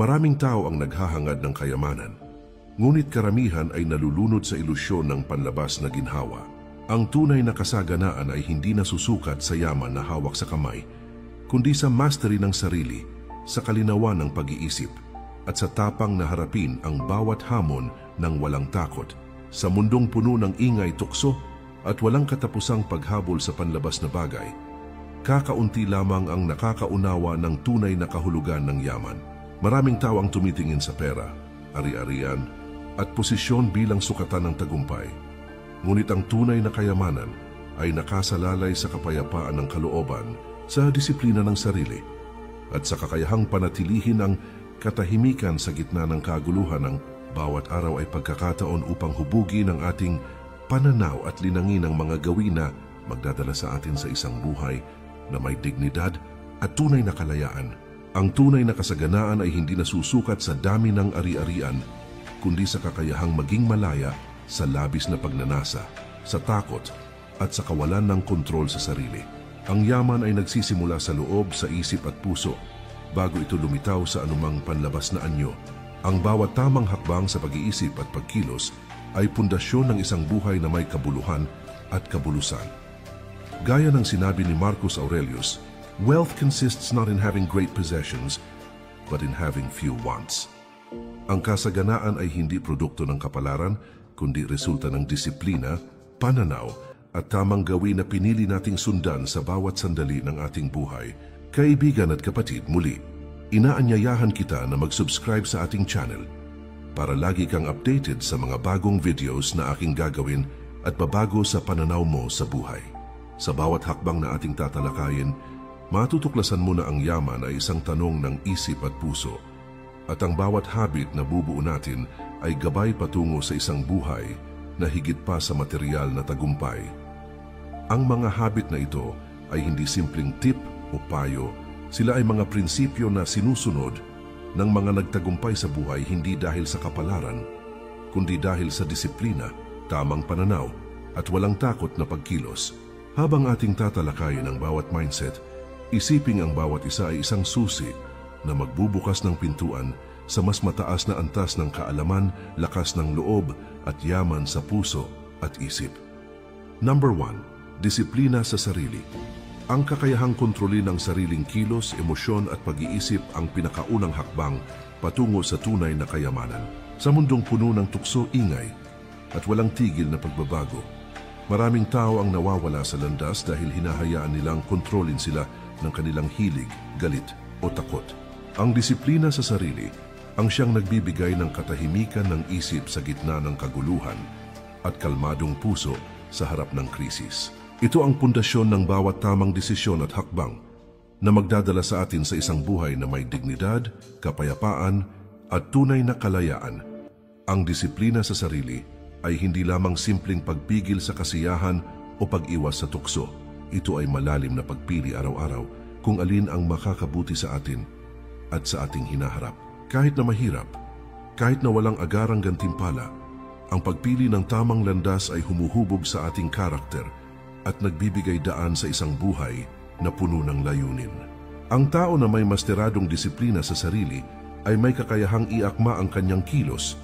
Maraming tao ang naghahangad ng kayamanan, ngunit karamihan ay nalulunod sa ilusyon ng panlabas na ginhawa. Ang tunay na kasaganaan ay hindi nasusukat sa yaman na hawak sa kamay, kundi sa mastery ng sarili, sa kalinawan ng pag-iisip, at sa tapang na harapin ang bawat hamon ng walang takot. Sa mundong puno ng ingay, tukso, at walang katapusang paghabol sa panlabas na bagay, kakaunti lamang ang nakakaunawa ng tunay na kahulugan ng yaman. Maraming tao ang tumitingin sa pera, ari-arian, at posisyon bilang sukatan ng tagumpay. Ngunit ang tunay na kayamanan ay nakasalalay sa kapayapaan ng kalooban, sa disiplina ng sarili, at sa kakayahang panatilihin ang katahimikan sa gitna ng kaguluhan. Ng bawat araw ay pagkakataon upang hubugin ang ating pananaw at linangin ang mga gawin na magdadala sa atin sa isang buhay na may dignidad at tunay na kalayaan. Ang tunay na kasaganaan ay hindi nasusukat sa dami ng ari-arian, kundi sa kakayahang maging malaya sa labis na pagnanasa, sa takot at sa kawalan ng kontrol sa sarili. Ang yaman ay nagsisimula sa loob, sa isip at puso, bago ito lumitaw sa anumang panlabas na anyo. Ang bawat tamang hakbang sa pag-iisip at pagkilos ay pundasyon ng isang buhay na may kabuluhan at kabulusan. Gaya ng sinabi ni Marcus Aurelius, "Wealth consists not in having great possessions, but in having few wants." Ang kasaganaan ay hindi produkto ng kapalaran, kundi resulta ng disiplina, pananaw, at tamang gawin na pinili nating sundan sa bawat sandali ng ating buhay. Kaibigan at kapatid, muli, inaanyayahan kita na mag-subscribe sa ating channel para lagi kang updated sa mga bagong videos na aking gagawin at babago sa pananaw mo sa buhay. Sa bawat hakbang na ating tatalakayin, matutuklasan mo na ang yaman ay isang tanong ng isip at puso, at ang bawat habit na bubuo natin ay gabay patungo sa isang buhay na higit pa sa material na tagumpay. Ang mga habit na ito ay hindi simpleng tip o payo, sila ay mga prinsipyo na sinusunod ng mga nagtagumpay sa buhay hindi dahil sa kapalaran, kundi dahil sa disiplina, tamang pananaw, at walang takot na pagkilos. Habang ating tatalakayin ang bawat mindset, isiping ang bawat isa ay isang susi na magbubukas ng pintuan sa mas mataas na antas ng kaalaman, lakas ng loob, at yaman sa puso at isip. Number 1. Disiplina sa sarili. Ang kakayahang kontrolin ang sariling kilos, emosyon at pag-iisip ang pinakaunang hakbang patungo sa tunay na kayamanan. Sa mundong puno ng tukso, ingay at walang tigil na pagbabago, maraming tao ang nawawala sa landas dahil hinahayaan nilang kontrolin sila ng kanilang hilig, galit o takot. Ang disiplina sa sarili ang siyang nagbibigay ng katahimikan ng isip sa gitna ng kaguluhan at kalmadong puso sa harap ng krisis. Ito ang pundasyon ng bawat tamang desisyon at hakbang na magdadala sa atin sa isang buhay na may dignidad, kapayapaan at tunay na kalayaan. Ang disiplina sa sarili ay hindi lamang simpleng pagpigil sa kasiyahan o pag-iwas sa tukso. Ito ay malalim na pagpili araw-araw kung alin ang makakabuti sa atin at sa ating hinaharap. Kahit na mahirap, kahit na walang agarang gantimpala, ang pagpili ng tamang landas ay humuhubog sa ating karakter at nagbibigay daan sa isang buhay na puno ng layunin. Ang tao na may masteradong disiplina sa sarili ay may kakayahang iakma ang kanyang kilos,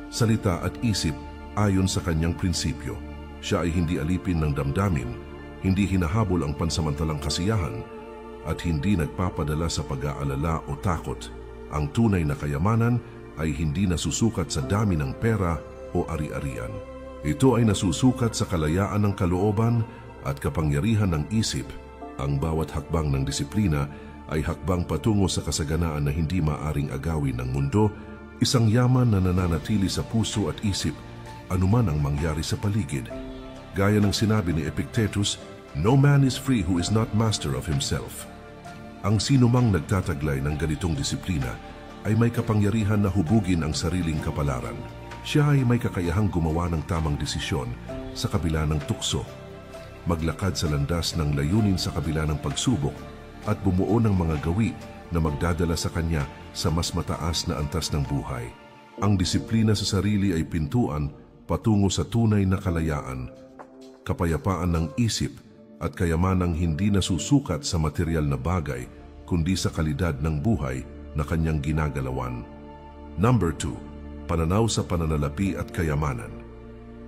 salita at isip ayon sa kanyang prinsipyo. Siya ay hindi alipin ng damdamin, hindi hinahabol ang pansamantalang kasiyahan, at hindi nagpapadala sa pag-aalala o takot. Ang tunay na kayamanan ay hindi nasusukat sa dami ng pera o ari-arian. Ito ay nasusukat sa kalayaan ng kalooban at kapangyarihan ng isip. Ang bawat hakbang ng disiplina ay hakbang patungo sa kasaganaan na hindi maaring agawin ng mundo, isang yaman na nananatili sa puso at isip anuman ang mangyari sa paligid. Gaya ng sinabi ni Epictetus, "No man is free who is not master of himself." Ang sinumang nagtataglay ng ganitong disiplina ay may kapangyarihan na hubugin ang sariling kapalaran. Siya ay may kakayahang gumawa ng tamang desisyon sa kabila ng tukso, maglakad sa landas ng layunin sa kabila ng pagsubok, at bumuo ng mga gawi na magdadala sa kanya sa mas mataas na antas ng buhay. Ang disiplina sa sarili ay pintuan patungo sa tunay na kalayaan, kapayapaan ng isip at kayamanang hindi nasusukat sa material na bagay, kundi sa kalidad ng buhay na kanyang ginagalawan. Number 2, pananaw sa pananalapi at kayamanan.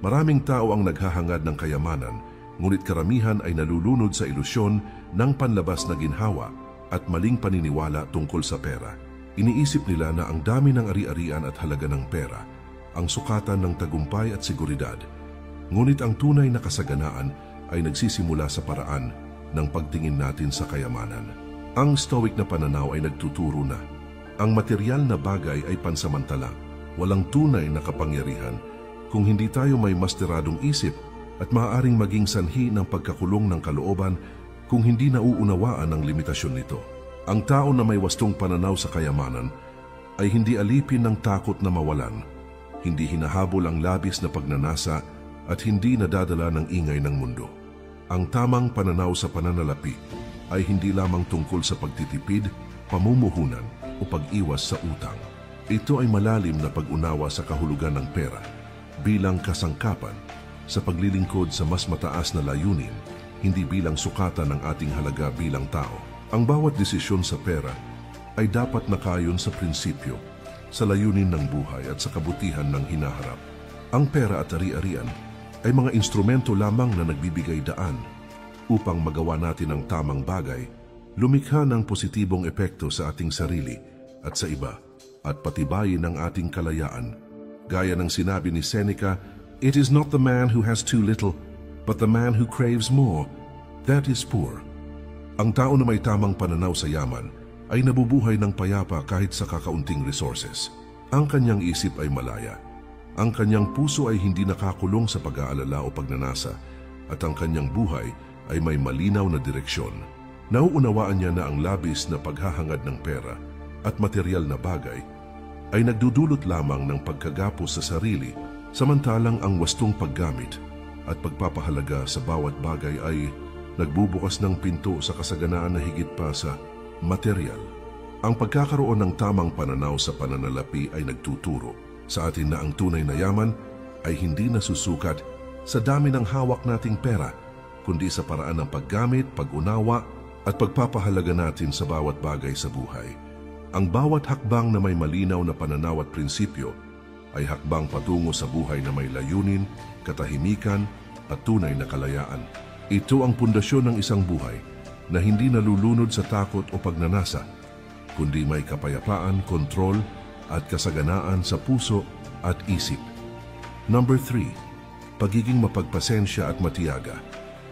Maraming tao ang naghahangad ng kayamanan, ngunit karamihan ay nalulunod sa ilusyon ng panlabas na ginhawa at maling paniniwala tungkol sa pera. Iniisip nila na ang dami ng ari-arian at halaga ng pera ang sukatan ng tagumpay at seguridad. Ngunit ang tunay na kasaganaan ay nagsisimula sa paraan ng pagtingin natin sa kayamanan. Ang Stoic na pananaw ay nagtuturo na ang material na bagay ay pansamantala, walang tunay na kapangyarihan kung hindi tayo may masteradong isip at maaaring maging sanhi ng pagkakulong ng kalooban kung hindi nauunawaan ang limitasyon nito. Ang tao na may wastong pananaw sa kayamanan ay hindi alipin ng takot na mawalan, hindi hinahabol ang labis na pagnanasa at hindi nadadala ng ingay ng mundo. Ang tamang pananaw sa pananalapi ay hindi lamang tungkol sa pagtitipid, pamumuhunan o pag-iwas sa utang. Ito ay malalim na pag-unawa sa kahulugan ng pera bilang kasangkapan sa paglilingkod sa mas mataas na layunin, hindi bilang sukatan ng ating halaga bilang tao. Ang bawat desisyon sa pera ay dapat nakayon sa prinsipyo, sa layunin ng buhay at sa kabutihan ng hinaharap. Ang pera at ari-arian ay mga instrumento lamang na nagbibigay daan upang magawa natin ang tamang bagay, lumikha ng positibong epekto sa ating sarili at sa iba, at patibayin ang ating kalayaan. Gaya ng sinabi ni Seneca, "It is not the man who has too little, but the man who craves more, that is poor." Ang tao na may tamang pananaw sa yaman ay nabubuhay ng payapa kahit sa kakaunting resources. Ang kanyang isip ay malaya. Ang kanyang puso ay hindi nakakulong sa pag-aalala o pagnanasa, at ang kanyang buhay ay may malinaw na direksyon. Nauunawaan niya na ang labis na paghahangad ng pera at material na bagay ay nagdudulot lamang ng pagkagapos sa sarili, samantalang ang wastong paggamit at pagpapahalaga sa bawat bagay ay nagbubukas ng pinto sa kasaganaan na higit pa sa material. Ang pagkakaroon ng tamang pananaw sa pananalapi ay nagtuturo sa atin na ang tunay na yaman ay hindi nasusukat sa dami ng hawak nating pera, kundi sa paraan ng paggamit, pag-unawa at pagpapahalaga natin sa bawat bagay sa buhay. Ang bawat hakbang na may malinaw na pananaw at prinsipyo ay hakbang patungo sa buhay na may layunin, katahimikan at tunay na kalayaan. Ito ang pundasyon ng isang buhay na hindi nalulunod sa takot o pagnanasa, kundi may kapayapaan, kontrol at kasaganaan sa puso at isip. Number 3, pagiging mapagpasensya at matiyaga.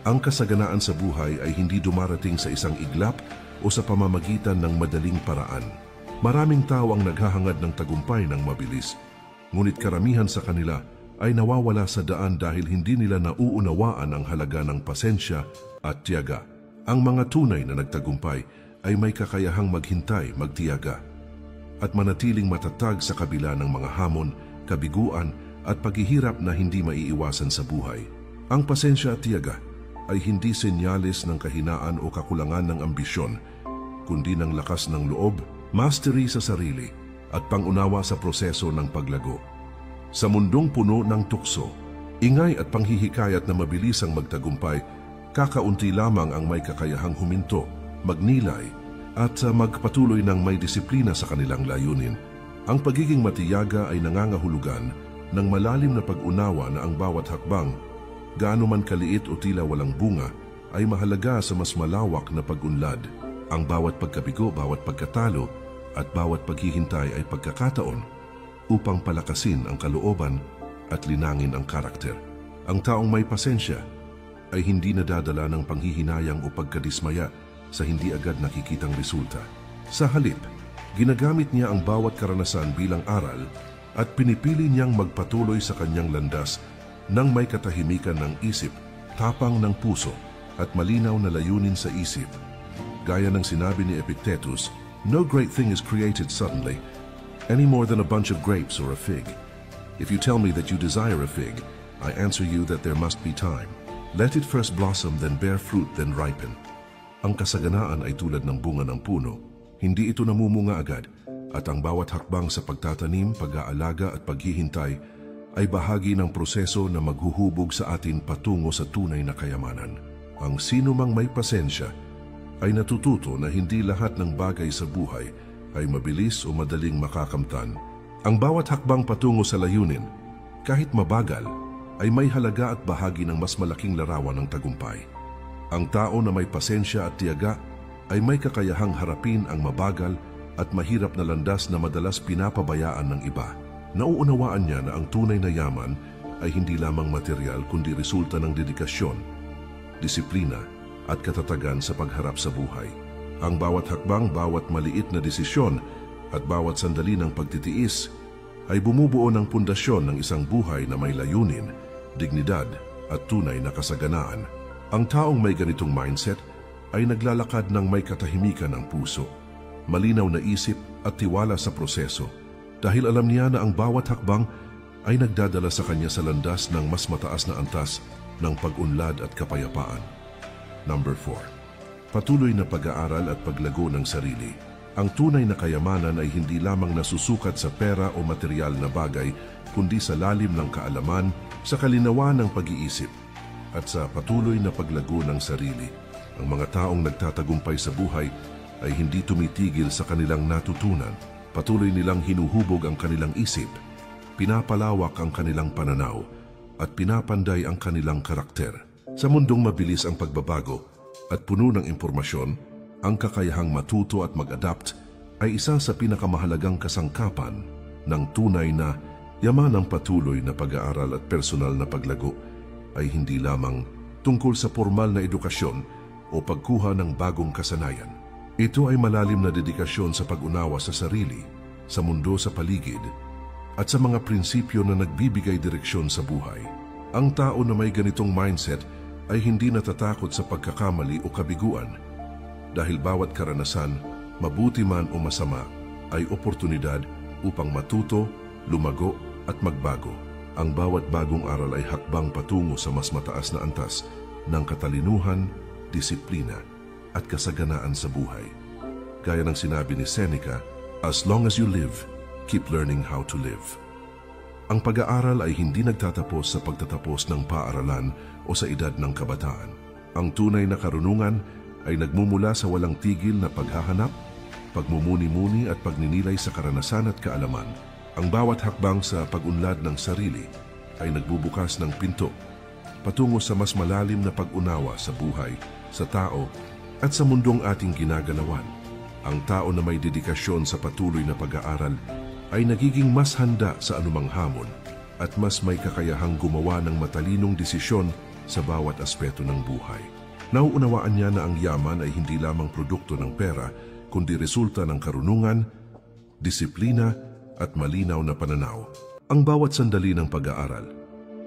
Ang kasaganaan sa buhay ay hindi dumarating sa isang iglap o sa pamamagitan ng madaling paraan. Maraming tao ang naghahangad ng tagumpay ng mabilis, ngunit karamihan sa kanila ay nawawala sa daan dahil hindi nila nauunawaan ang halaga ng pasensya at tiyaga. Ang mga tunay na nagtagumpay ay may kakayahang maghintay, magtiyaga, at manatiling matatag sa kabila ng mga hamon, kabiguan at paghihirap na hindi maiiwasan sa buhay. Ang pasensya at tiyaga ay hindi senyales ng kahinaan o kakulangan ng ambisyon, kundi ng lakas ng loob, mastery sa sarili at pangunawa sa proseso ng paglago. Sa mundong puno ng tukso, ingay at panghihikayat na mabilis ang magtagumpay, kakaunti lamang ang may kakayahang huminto, magnilay at magpatuloy ng may disiplina sa kanilang layunin. Ang pagiging matiyaga ay nangangahulugan ng malalim na pag-unawa na ang bawat hakbang, gaano man kaliit o tila walang bunga, ay mahalaga sa mas malawak na pag-unlad. Ang bawat pagkabigo, bawat pagkatalo at bawat paghihintay ay pagkakataon upang palakasin ang kalooban at linangin ang karakter. Ang taong may pasensya ay hindi nadadala ng panghihinayang o pagkadismaya sa hindi agad nakikitang resulta. Sa halip, ginagamit niya ang bawat karanasan bilang aral at pinipili niyang magpatuloy sa kanyang landas nang may katahimikan ng isip, tapang ng puso at malinaw na layunin sa isip. Gaya ng sinabi ni Epictetus, "No great thing is created suddenly, any more than a bunch of grapes or a fig. If you tell me that you desire a fig, I answer you that there must be time. Let it first blossom, then bear fruit, then ripen." Ang kasaganaan ay tulad ng bunga ng puno. Hindi ito namumunga agad, at ang bawat hakbang sa pagtatanim, pag-aalaga at paghihintay ay bahagi ng proseso na maghuhubog sa atin patungo sa tunay na kayamanan. Ang sino mang may pasensya ay natututo na hindi lahat ng bagay sa buhay ay mabilis o madaling makakamtan. Ang bawat hakbang patungo sa layunin, kahit mabagal, ay may halaga at bahagi ng mas malaking larawan ng tagumpay. Ang tao na may pasensya at tiyaga ay may kakayahang harapin ang mabagal at mahirap na landas na madalas pinapabayaan ng iba. Nauunawaan niya na ang tunay na yaman ay hindi lamang material kundi resulta ng dedikasyon, disiplina at katatagan sa pagharap sa buhay. Ang bawat hakbang, bawat maliit na desisyon at bawat sandali ng pagtitiis ay bumubuo ng pundasyon ng isang buhay na may layunin, dignidad at tunay na kasaganaan. Ang taong may ganitong mindset ay naglalakad ng may katahimikan ng puso, malinaw na isip at tiwala sa proseso dahil alam niya na ang bawat hakbang ay nagdadala sa kanya sa landas ng mas mataas na antas ng pag-unlad at kapayapaan. Number 4. Patuloy na pag-aaral at paglago ng sarili. Ang tunay na kayamanan ay hindi lamang nasusukat sa pera o material na bagay, kundi sa lalim ng kaalaman, sa kalinawan ng pag-iisip, at sa patuloy na paglago ng sarili. Ang mga taong nagtatagumpay sa buhay ay hindi tumitigil sa kanilang natutunan. Patuloy nilang hinuhubog ang kanilang isip, pinapalawak ang kanilang pananaw, at pinapanday ang kanilang karakter. Sa mundong mabilis ang pagbabago at puno ng impormasyon, ang kakayahang matuto at mag-adapt ay isa sa pinakamahalagang kasangkapan ng tunay na yamanang. Patuloy na pag-aaral at personal na paglago ay hindi lamang tungkol sa formal na edukasyon o pagkuha ng bagong kasanayan. Ito ay malalim na dedikasyon sa pag-unawa sa sarili, sa mundo sa paligid, at sa mga prinsipyo na nagbibigay direksyon sa buhay. Ang tao na may ganitong mindset ay hindi natatakot sa pagkakamali o kabiguan dahil bawat karanasan, mabuti man o masama, ay oportunidad upang matuto, lumago at magbago. Ang bawat bagong aral ay hakbang patungo sa mas mataas na antas ng katalinuhan, disiplina at kasaganaan sa buhay. Gaya ng sinabi ni Seneca, "As long as you live, keep learning how to live." Ang pag-aaral ay hindi nagtatapos sa pagtatapos ng paaralan o sa edad ng kabataan. Ang tunay na karunungan ay nagmumula sa walang tigil na paghahanap, pagmumuni-muni at pagninilay sa karanasan at kaalaman. Ang bawat hakbang sa pag-unlad ng sarili ay nagbubukas ng pinto patungo sa mas malalim na pag-unawa sa buhay, sa tao at sa mundong ating ginagalawan. Ang tao na may dedikasyon sa patuloy na pag-aaral ay nagiging mas handa sa anumang hamon at mas may kakayahang gumawa ng matalinong desisyon sa bawat aspeto ng buhay. Nauunawaan niya na ang yaman ay hindi lamang produkto ng pera, kundi resulta ng karunungan, disiplina at malinaw na pananaw. Ang bawat sandali ng pag-aaral,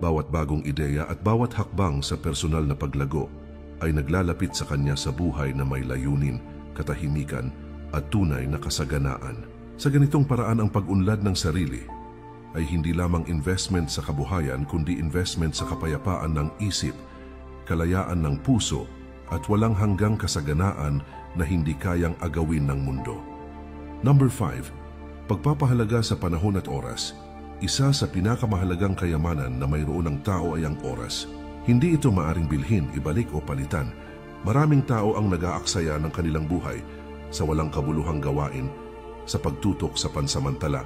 bawat bagong ideya at bawat hakbang sa personal na paglago ay naglalapit sa kanya sa buhay na may layunin, katahimikan at tunay na kasaganaan. Sa ganitong paraan, ang pag-unlad ng sarili ay hindi lamang investment sa kabuhayan kundi investment sa kapayapaan ng isip, kalayaan ng puso at walang hanggang kasaganaan na hindi kayang agawin ng mundo. Number 5. Pagpapahalaga sa panahon at oras. Isa sa pinakamahalagang kayamanan na mayroon ng tao ay ang oras. Hindi ito maaring bilhin, ibalik o palitan. Maraming tao ang nag-aaksaya ng kanilang buhay sa walang kabuluhang gawain, sa pagtutok sa pansamantala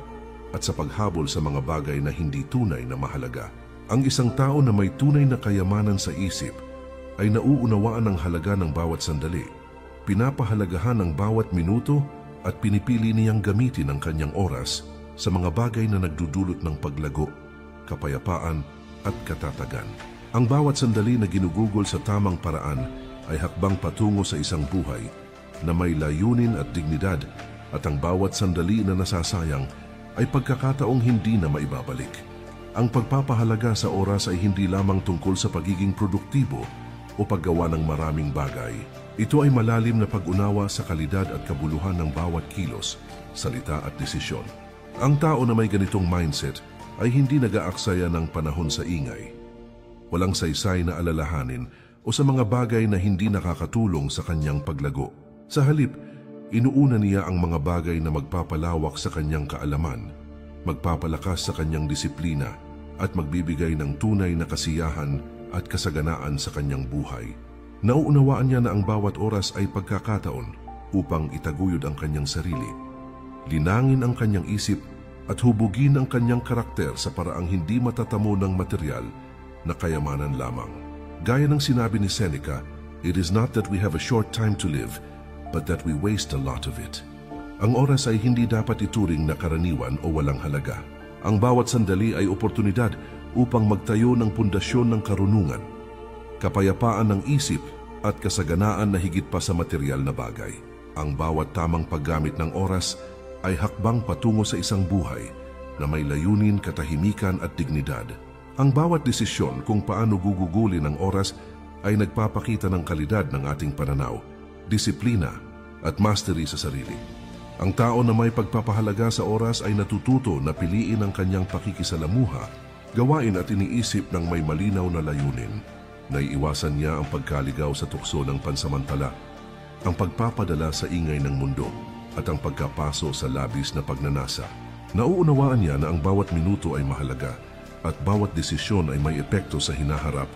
at sa paghabol sa mga bagay na hindi tunay na mahalaga. Ang isang tao na may tunay na kayamanan sa isip ay nauunawaan ang halaga ng bawat sandali, pinapahalagahan ang bawat minuto at pinipili niyang gamitin ang kanyang oras sa mga bagay na nagdudulot ng paglago, kapayapaan at katatagan. Ang bawat sandali na ginugugol sa tamang paraan ay hakbang patungo sa isang buhay na may layunin at dignidad, at ang bawat sandali na nasasayang ay pagkakataong hindi na maibabalik. Ang pagpapahalaga sa oras ay hindi lamang tungkol sa pagiging produktibo o paggawa ng maraming bagay. Ito ay malalim na pag-unawa sa kalidad at kabuluhan ng bawat kilos, salita at desisyon. Ang tao na may ganitong mindset ay hindi nag-aaksaya ng panahon sa ingay, walang saysay na alalahanin o sa mga bagay na hindi nakakatulong sa kanyang paglago. Sa halip, inuuna niya ang mga bagay na magpapalawak sa kanyang kaalaman, magpapalakas sa kanyang disiplina at magbibigay ng tunay na kasiyahan at kasaganaan sa kanyang buhay. Nauunawaan niya na ang bawat oras ay pagkakataon upang itaguyod ang kanyang sarili, linangin ang kanyang isip at hubugin ang kanyang karakter sa paraang hindi matatamo ng material na kayamanan lamang. Gaya ng sinabi ni Seneca, "It is not that we have a short time to live, but that we waste a lot of it." Ang oras ay hindi dapat ituring na karaniwan o walang halaga. Ang bawat sandali ay oportunidad upang magtayo ng pundasyon ng karunungan, kapayapaan ng isip at kasaganaan na higit pa sa material na bagay. Ang bawat tamang paggamit ng oras ay hakbang patungo sa isang buhay na may layunin, katahimikan at dignidad. Ang bawat desisyon kung paano gugugulin ang oras ay nagpapakita ng kalidad ng ating pananaw, disiplina at mastery sa sarili. Ang tao na may pagpapahalaga sa oras ay natututo na piliin ang kanyang pakikisalamuha, gawain at iniisip ng may malinaw na layunin. Naiiwasan niya ang pagkaligaw sa tukso ng pansamantala, ang pagpapadala sa ingay ng mundo, at ang pagkapaso sa labis na pagnanasa. Nauunawaan niya na ang bawat minuto ay mahalaga at bawat desisyon ay may epekto sa hinaharap,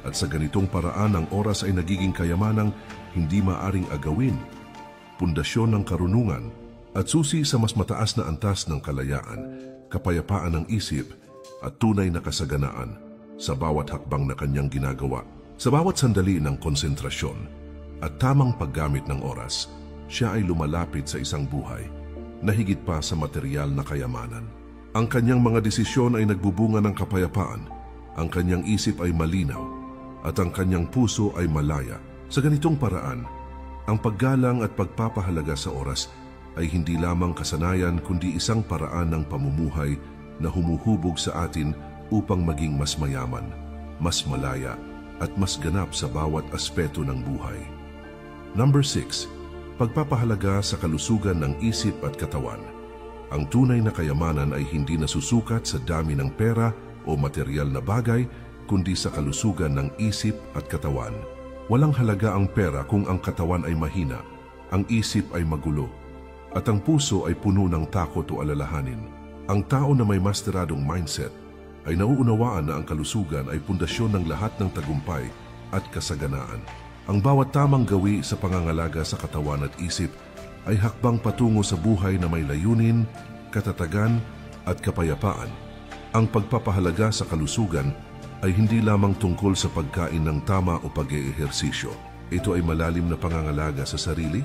at sa ganitong paraan ang oras ay nagiging kayamanang hindi maaring agawin, pundasyon ng karunungan at susi sa mas mataas na antas ng kalayaan, kapayapaan ng isip at tunay na kasaganaan sa bawat hakbang na kanyang ginagawa. Sa bawat sandali ng konsentrasyon at tamang paggamit ng oras, siya ay lumalapit sa isang buhay na higit pa sa material na kayamanan. Ang kanyang mga desisyon ay nagbubunga ng kapayapaan, ang kanyang isip ay malinaw, at ang kanyang puso ay malaya. Sa ganitong paraan, ang paggalang at pagpapahalaga sa oras ay hindi lamang kasanayan kundi isang paraan ng pamumuhay na humuhubog sa atin upang maging mas mayaman, mas malaya, at mas ganap sa bawat aspeto ng buhay. Number 6. Pagpapahalaga sa kalusugan ng isip at katawan. Ang tunay na kayamanan ay hindi nasusukat sa dami ng pera o material na bagay, kundi sa kalusugan ng isip at katawan. Walang halaga ang pera kung ang katawan ay mahina, ang isip ay magulo, at ang puso ay puno ng takot o alalahanin. Ang tao na may masteradong mindset ay nauunawaan na ang kalusugan ay pundasyon ng lahat ng tagumpay at kasaganaan. Ang bawat tamang gawi sa pangangalaga sa katawan at isip ay hakbang patungo sa buhay na may layunin, katatagan at kapayapaan. Ang pagpapahalaga sa kalusugan ay hindi lamang tungkol sa pagkain ng tama o pag-eehersisyo. Ito ay malalim na pangangalaga sa sarili,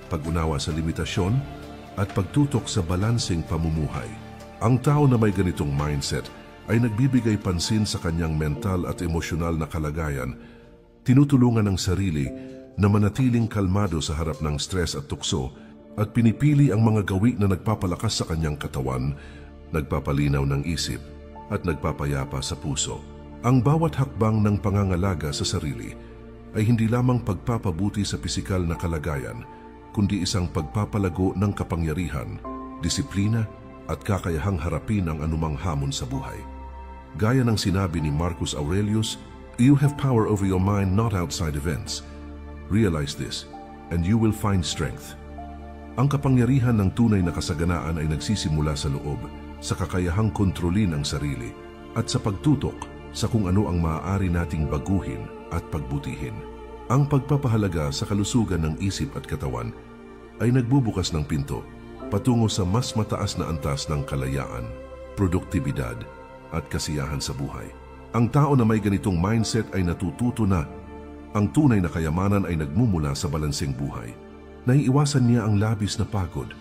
pag-unawa sa limitasyon, at pagtutok sa balanseng pamumuhay. Ang tao na may ganitong mindset ay nagbibigay pansin sa kanyang mental at emosyonal na kalagayan, tinutulungan ang sarili na manatiling kalmado sa harap ng stress at tukso, at pinipili ang mga gawi na nagpapalakas sa kanyang katawan, nagpapalinaw ng isip, at nagpapayapa sa puso. Ang bawat hakbang ng pangangalaga sa sarili ay hindi lamang pagpapabuti sa pisikal na kalagayan, kundi isang pagpapalago ng kapangyarihan, disiplina, at kakayahang harapin ang anumang hamon sa buhay. Gaya ng sinabi ni Marcus Aurelius, "You have power over your mind, not outside events. Realize this, and you will find strength." Ang kapangyarihan ng tunay na kasaganaan ay nagsisimula sa loob, sa kakayahang kontrolin ang sarili, at sa pagtutok sa kung ano ang maaari nating baguhin at pagbutihin. Ang pagpapahalaga sa kalusugan ng isip at katawan ay nagbubukas ng pinto patungo sa mas mataas na antas ng kalayaan, produktibidad, at kasiyahan sa buhay. Ang tao na may ganitong mindset ay natututo na ang tunay na kayamanan ay nagmumula sa balanseng buhay. Naiiwasan niya ang labis na pagod,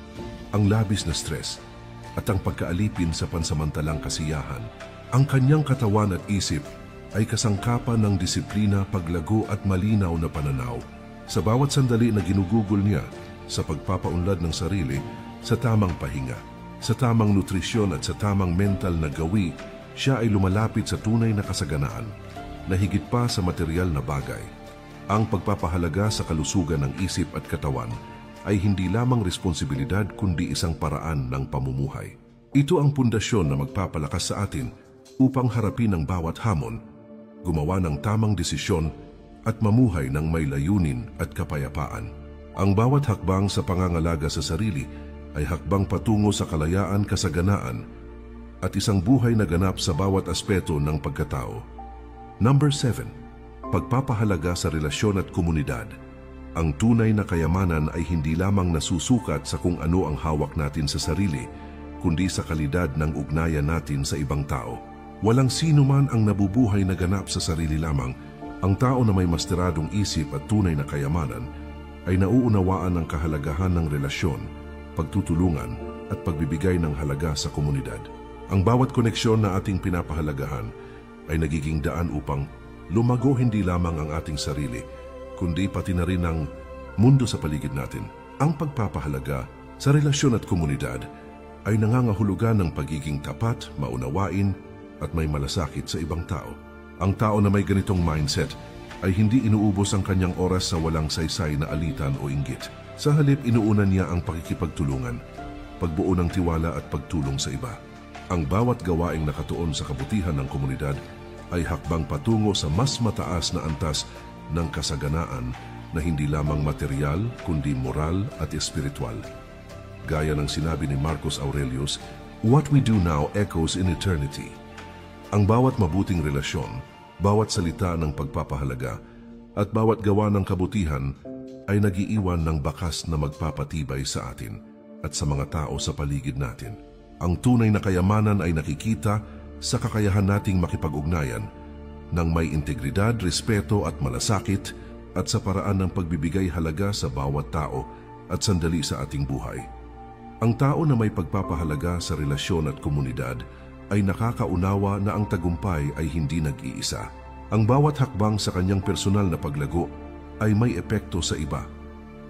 ang labis na stress, at ang pagkaalipin sa pansamantalang kasiyahan. Ang kanyang katawan at isip ay kasangkapan ng disiplina, paglago at malinaw na pananaw. Sa bawat sandali na ginugugol niya sa pagpapaunlad ng sarili, sa tamang pahinga, sa tamang nutrisyon at sa tamang mental na gawi, siya ay lumalapit sa tunay na kasaganaan na higit pa sa material na bagay. Ang pagpapahalaga sa kalusugan ng isip at katawan ay hindi lamang responsibilidad kundi isang paraan ng pamumuhay. Ito ang pundasyon na magpapalakas sa atin upang harapin ang bawat hamon, gumawa ng tamang desisyon at mamuhay ng may layunin at kapayapaan. Ang bawat hakbang sa pangangalaga sa sarili ay hakbang patungo sa kalayaan, kasaganaan at isang buhay na ganap sa bawat aspeto ng pagkatao. Number 7. Pagpapahalaga sa relasyon at komunidad. Ang tunay na kayamanan ay hindi lamang nasusukat sa kung ano ang hawak natin sa sarili, kundi sa kalidad ng ugnayan natin sa ibang tao. Walang sino man ang nabubuhay na ganap sa sarili lamang. Ang tao na may masteradong isip at tunay na kayamanan ay nauunawaan ang kahalagahan ng relasyon, pagtutulungan at pagbibigay ng halaga sa komunidad. Ang bawat koneksyon na ating pinapahalagahan ay nagiging daan upang lumago hindi lamang ang ating sarili, kundi pati na rin ang mundo sa paligid natin. Ang pagpapahalaga sa relasyon at komunidad ay nangangahulugan ng pagiging tapat, maunawain at may malasakit sa ibang tao. Ang tao na may ganitong mindset ay hindi inuubos ang kanyang oras sa walang saysay na alitan o inggit. Sa halip, inuunan niya ang pakikipagtulungan, pagbuo ng tiwala at pagtulong sa iba. Ang bawat gawaing nakatuon sa kabutihan ng komunidad ay hakbang patungo sa mas mataas na antas ng kasaganaan na hindi lamang material kundi moral at espiritual. Gaya ng sinabi ni Marcus Aurelius, "What we do now echoes in eternity." Ang bawat mabuting relasyon, bawat salita ng pagpapahalaga at bawat gawa ng kabutihan ay nagiiwan ng bakas na magpapatibay sa atin at sa mga tao sa paligid natin. Ang tunay na kayamanan ay nakikita sa kakayahan nating makipag-ugnayan ng may integridad, respeto at malasakit at sa paraan ng pagbibigay halaga sa bawat tao at sandali sa ating buhay. Ang tao na may pagpapahalaga sa relasyon at komunidad ay nakakaunawa na ang tagumpay ay hindi nag-iisa. Ang bawat hakbang sa kanyang personal na paglago ay may epekto sa iba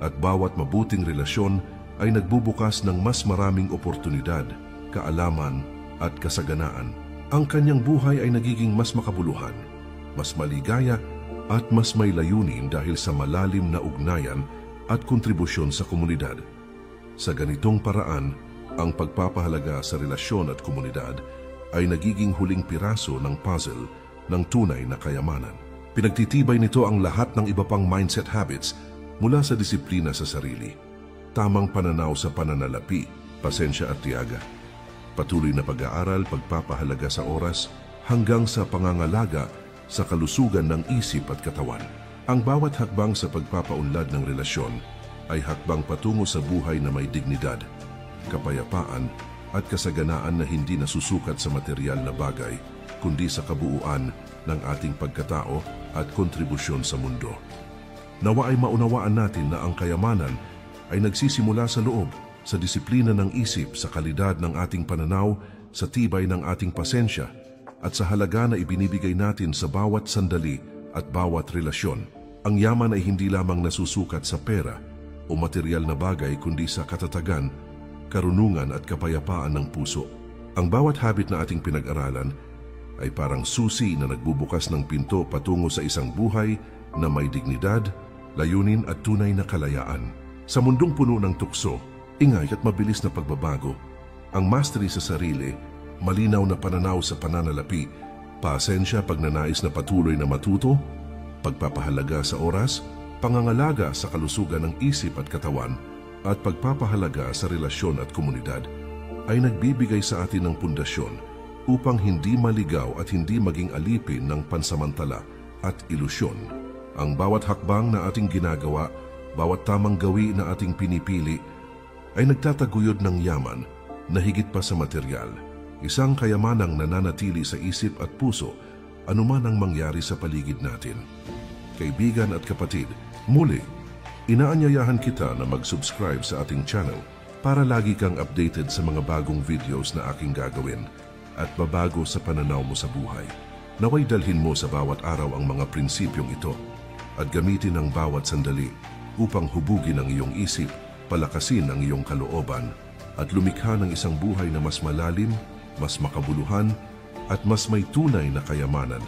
at bawat mabuting relasyon ay nagbubukas ng mas maraming oportunidad, kaalaman at kasaganaan. Ang kanyang buhay ay nagiging mas makabuluhan, mas maligaya at mas may layunin dahil sa malalim na ugnayan at kontribusyon sa komunidad. Sa ganitong paraan, ang pagpapahalaga sa relasyon at komunidad ay nagiging huling piraso ng puzzle ng tunay na kayamanan. Pinagtitibay nito ang lahat ng iba pang mindset habits mula sa disiplina sa sarili, tamang pananaw sa pananalapi, pasensya at tiyaga, patuloy na pag-aaral, pagpapahalaga sa oras, hanggang sa pangangalaga sa kalusugan ng isip at katawan. Ang bawat hakbang sa pagpapaunlad ng relasyon ay hakbang patungo sa buhay na may dignidad, kapayapaan at kasaganaan na hindi nasusukat sa material na bagay, kundi sa kabuuan ng ating pagkatao at kontribusyon sa mundo. Nawa ay maunawaan natin na ang kayamanan ay nagsisimula sa loob, sa disiplina ng isip, sa kalidad ng ating pananaw, sa tibay ng ating pasensya, at sa halaga na ibinibigay natin sa bawat sandali at bawat relasyon. Ang yaman ay hindi lamang nasusukat sa pera o material na bagay kundi sa katatagan, karunungan at kapayapaan ng puso. Ang bawat habit na ating pinag-aralan ay parang susi na nagbubukas ng pinto patungo sa isang buhay na may dignidad, layunin at tunay na kalayaan. Sa mundong puno ng tukso, ingay at mabilis na pagbabago, ang mastery sa sarili, malinaw na pananaw sa pananalapi, pasensya, pagnanais na patuloy na matuto, pagpapahalaga sa oras, pangangalaga sa kalusugan ng isip at katawan, at pagpapahalaga sa relasyon at komunidad ay nagbibigay sa atin ng pundasyon upang hindi maligaw at hindi maging alipin ng pansamantala at ilusyon. Ang bawat hakbang na ating ginagawa, bawat tamang gawi na ating pinipili ay nagtataguyod ng yaman na higit pa sa material. Isang kayamanang nananatili sa isip at puso anuman ang mangyari sa paligid natin. Kaibigan at kapatid, muli, inaanyayahan kita na mag-subscribe sa ating channel para lagi kang updated sa mga bagong videos na aking gagawin at babago sa pananaw mo sa buhay. Naway dalhin mo sa bawat araw ang mga prinsipyong ito at gamitin ang bawat sandali upang hubugin ang iyong isip, palakasin ang iyong kalooban at lumikha ng isang buhay na mas malalim, mas makabuluhan at mas may tunay na kayamanan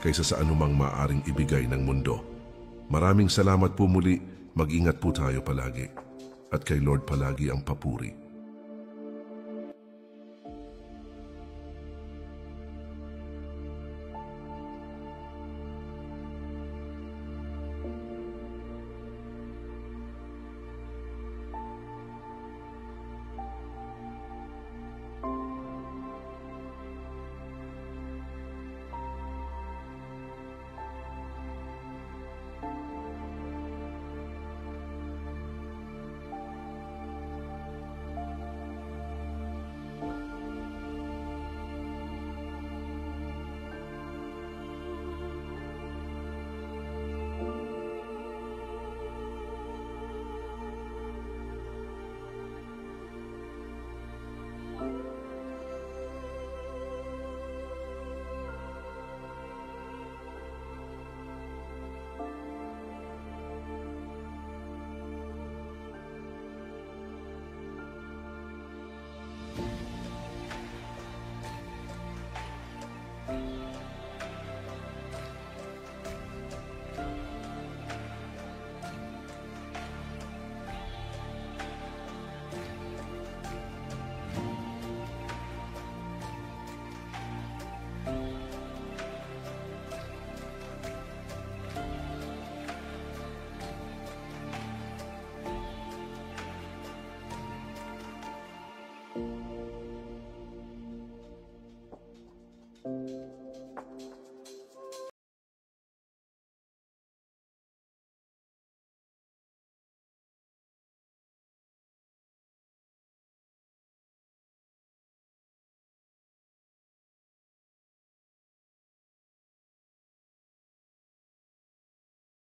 kaysa sa anumang maaaring ibigay ng mundo. Maraming salamat po muli, mag-ingat po tayo palagi at kay Lord palagi ang papuri.